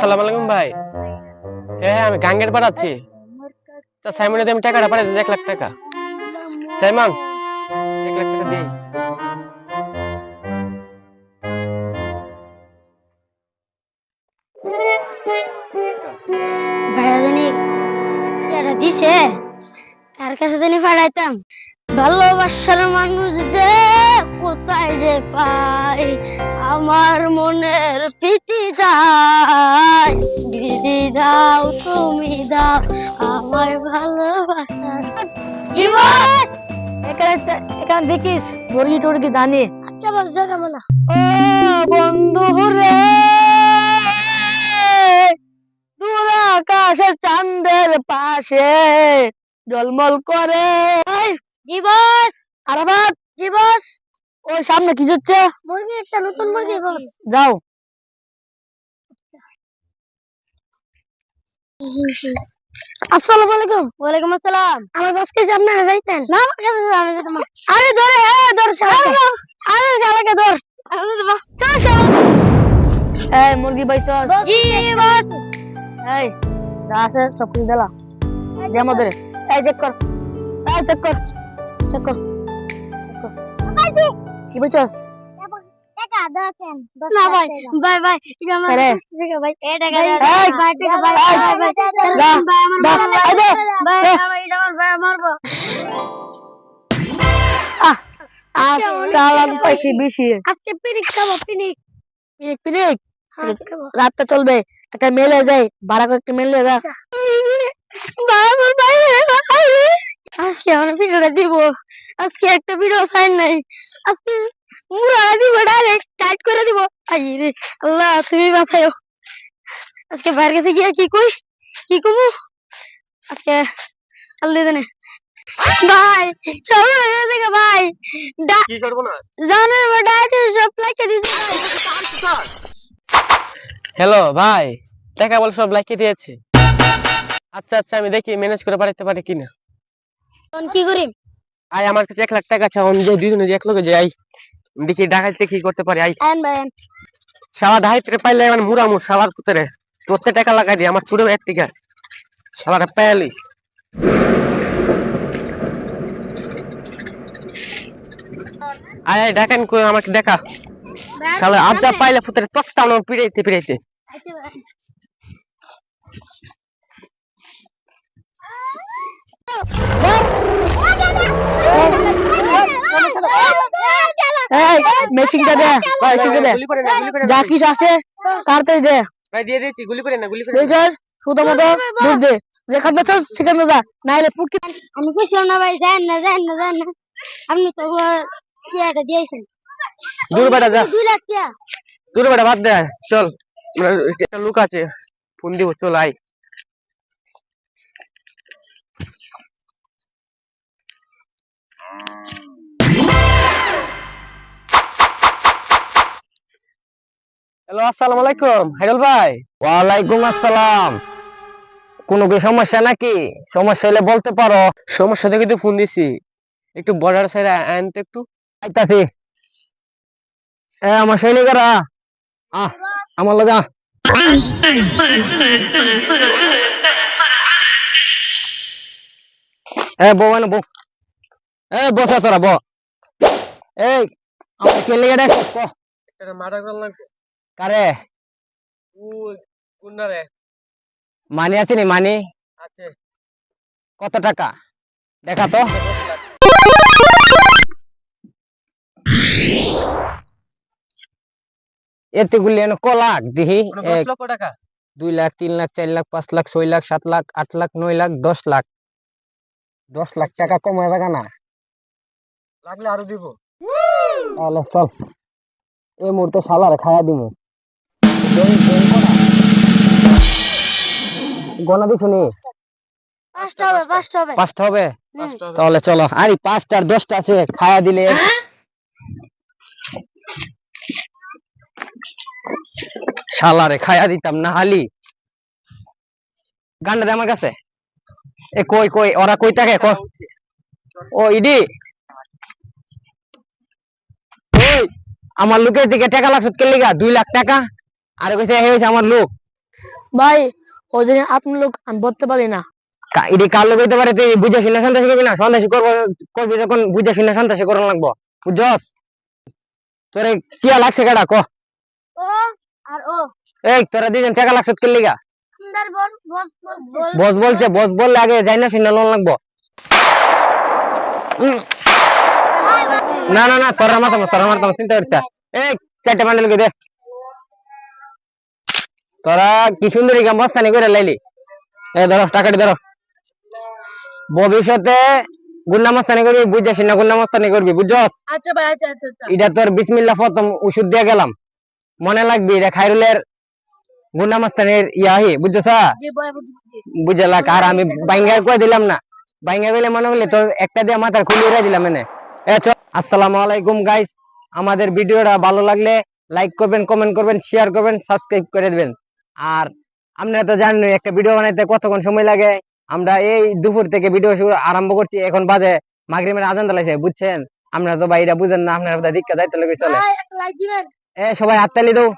আসসালামু আলাইকুম ভাই। হ্যাঁ হ্যাঁ, আমি গাঙ্গের পাঠাচ্ছি। তা সাইমনে আমি টাকাটা পাঠাই 1 লাখ টাকা। সাইমন, 1 লাখ টাকা দিই। ভাইয়া জানি এটা দিছে কার কাছে জানি পাঠাইতাম। ভালোবাসার মানুষ যে কোথায় যে পাই, আমার মনের প্রীতি যায়। দিদি দাও, তুমি দাও আমায় ভালোবাসা। জীবন এখানে দেখিস মুরগি টুরগি জানি। আচ্ছা বস দেখাবো না। ও বন্ধু রে, দূর আকাশে চাঁদের পাশে ঝলমল করে জীবন। আরাবাত জীবন, ওই সামনে কি হচ্ছে? মুরগি, একটা নতুন মুরগি বস। যাও। আসসালামু আলাইকুম। ওয়ালাইকুম আসসালাম। আমার বস কে আপনারা যাইতেন না? আমার কাছে আমি যেতাম। আরে ধরে, ধর শালাকে। আরে শালাকে ধর। আরে বাবা চল চল। এই মুরগি ভাই চল। জি বস। এই যা আছে সব কিছু দিলা দে আমাদের। এই চেক কর, এই চেক কর, চেক কর, কি বলছস? টাকা দেন। না ভাই ভাই ভাই এটা আমার টাকা ভাই। এই টাকা ভাই টাকা ভাই ভাই ভাই ভাই আমার এটা আমার ভাই মারবো। চালান পাইছি বেশি। আজকে পিরিক খাবো, পিরিক পিরিক পিরিক। রাতটা চলবে, একটা মেলে যায় ভাড়া করে, একটা মেলে যা। আজকে আমার ভিডিওটা দিব। আজকে একটা ভিডিও সাইন নাই, আজকে পুরা দিব, ডাইরেক্ট টাইট করে দিব। আই রে আল্লাহ, তুমি বাঁচাও। আজকে বাইরে কাছে গিয়া কি কই, কি কমু আজকে আল্লাহ জানে। ভাই সব হয়ে গেছে ভাই। কি করব না? জানেন ডাইরেক্ট সব লাইকে দিছি। হ্যালো ভাই, টাকা বলে সব লাইকে দিয়েছে। আচ্ছা আচ্ছা, আমি দেখি ম্যানেজ করে পাঠাতে পারি কিনা। কি করি? আয় আমার কাছে 1 লাখ টাকা আছে, অন যে দুইজনে যে এক লগে যাই, দেখি ডাকাইতে কি করতে পারি। আই আইন ভাই সারা দাইতে পাইলে মানে মুরামু সালার পুতরে তোতে টাকা লাগাই দি আমার ছোট ভাইয়ের থেকে সালাটা পেলি। আয় আয় ডাকেন কই আমাকে দেখা। শালা আজ যা পাইলে পুতরে তক্তা না পিড়াইতে পিড়াইতে। এই মেশিনটা দে, মেশিনটা দে, গুলি করে না, গুলি করে না যা কিছু আছে তাড়াতাড়ি দে। ভাই দিয়ে দিয়েছি, গুলি করে না, গুলি করে না। বুঝছস? সুদা মতো দূর দে, যেখানে যাচ্ছ সেখানে যা, নাইলে পুটকি। আমি কইছিলাম না ভাই, যান না যান না যান না। আপনি তো কি এটা দিয়েছেন। দূর বেটা যা, 2 লাখ টাকা। দূর বেটা বাদ দে, চল একটা লোক আছে ফোন দিব, চল আয়। হ্যালো, আসসালামু আলাইকুম হাইদুল ভাই। ওয়ালাইকুম আসসালাম। কোনো কি সমস্যা নাকি? সমস্যা হলে বলতে পারো। সমস্যা দেখে তো ফোন দিছি, একটু বর্ডার সাইড আনতে একটু। আইতাছি। আমার সৈনিকেরা আমার লগা। বউ মানে বউ, বসা তোরা ব। এই আমার কে লেগে ডাকছিস ক? একটা মার্ডার করা লাগবে। কারে? ওই কোনটারে? মানি আছে নি? মানি আছে। কত টাকা দেখা তো। 10 লাখ। এতেগুলি এনে ক লাখ দিহি? 10 লক্ষ টাকা। 2 লাখ, 3 লাখ, 4 লাখ, 5 লাখ, 6 লাখ, 7 লাখ, 8 লাখ, 9 লাখ, 10 লাখ। 10 লাখ টাকা কমায় দেখা না, লাগলে আরো দিব। তাহলে চল এই মুহূর্তে শালারে খায়া দিমু। গনা দি শুনি 5টা হবে, 5টা হবে। 5টা হবে? হুম। তাহলে চলো। আরে 5টা আর 10টা আছে, খায়া দিলে শালারে খায়া দিতাম না হালি। গান্ডা দে আমার কাছে। এ কই কই ওরা কই থাকে ক? ও ইডি ওই আমার লোকের দিকে টাকা লাগছত কে লিগা? 2 লাখ টাকা। আর কইছে হে হইছে আমার লোক। ভাই ও যে আপনি লোক আমি বলতে পারি না। এটি কার লোক হইতে পারে, তুই বুঝে শুনে সন্ত্রাসী করবি না, সন্ত্রাসী করবি যখন বুঝে শুনে সন্ত্রাসী করানো লাগবো, বুঝছস? তোরে কিয়া লাগছে কেডা ক? ও আর ও এই তোরা দুজন টাকা লাগছত কে লিগা? সুন্দর বস বস বলছে, বস বললে আগে যাই না শুনে লোন লাগবো। না না না, তোরা মারতাম চিন্তা করিস না। এই 4টে বান্ডেল দে। তোরা কি সুন্দর এই মস্তানি করে লাইলি। এই ধরো টাকাটি ধরো, ভবিষ্যতে গুন্ডা মস্তানি করবি, বুঝছিস না? গুন্ডা মস্তানি করবি, বুঝছস? আচ্ছা ভাই আচ্ছা এটা তোর বিসমিল্লাহ প্রথম ওষুধ দিয়ে গেলাম, মনে লাগবি এটা খাইরুলের গুন্ডা মস্তানির ইয়াহি, বুঝছস? জি ভাই বুঝছি। বুঝলাক। আর আমি বাইঙ্গার কই দিলাম না, বাইঙ্গা কইলে মনে হলে তোর একটা দিয়ে মাথার খুলি উড়াই দিলাম এনে। আসসালামু আলাইকুম গাইস, আমাদের ভিডিওটা ভালো লাগলে লাইক করবেন, কমেন্ট করবেন, শেয়ার করবেন, সাবস্ক্রাইব করে দিবেন। আর আপনারা তো জানেন একটা ভিডিও বানাইতে কতক্ষণ সময় লাগে। আমরা এই দুপুর থেকে ভিডিও শুরু আরম্ভ করছি, এখন বাজে মাগরিবের আজান দিলাইছে, বুঝছেন? আপনারা তো বাইরা বুঝেন না, আপনারা দীক্ষা দায়িত্ব লেগে চলে। ভাই একটা লাইক দিবেন। সবাই হাততালি দাও।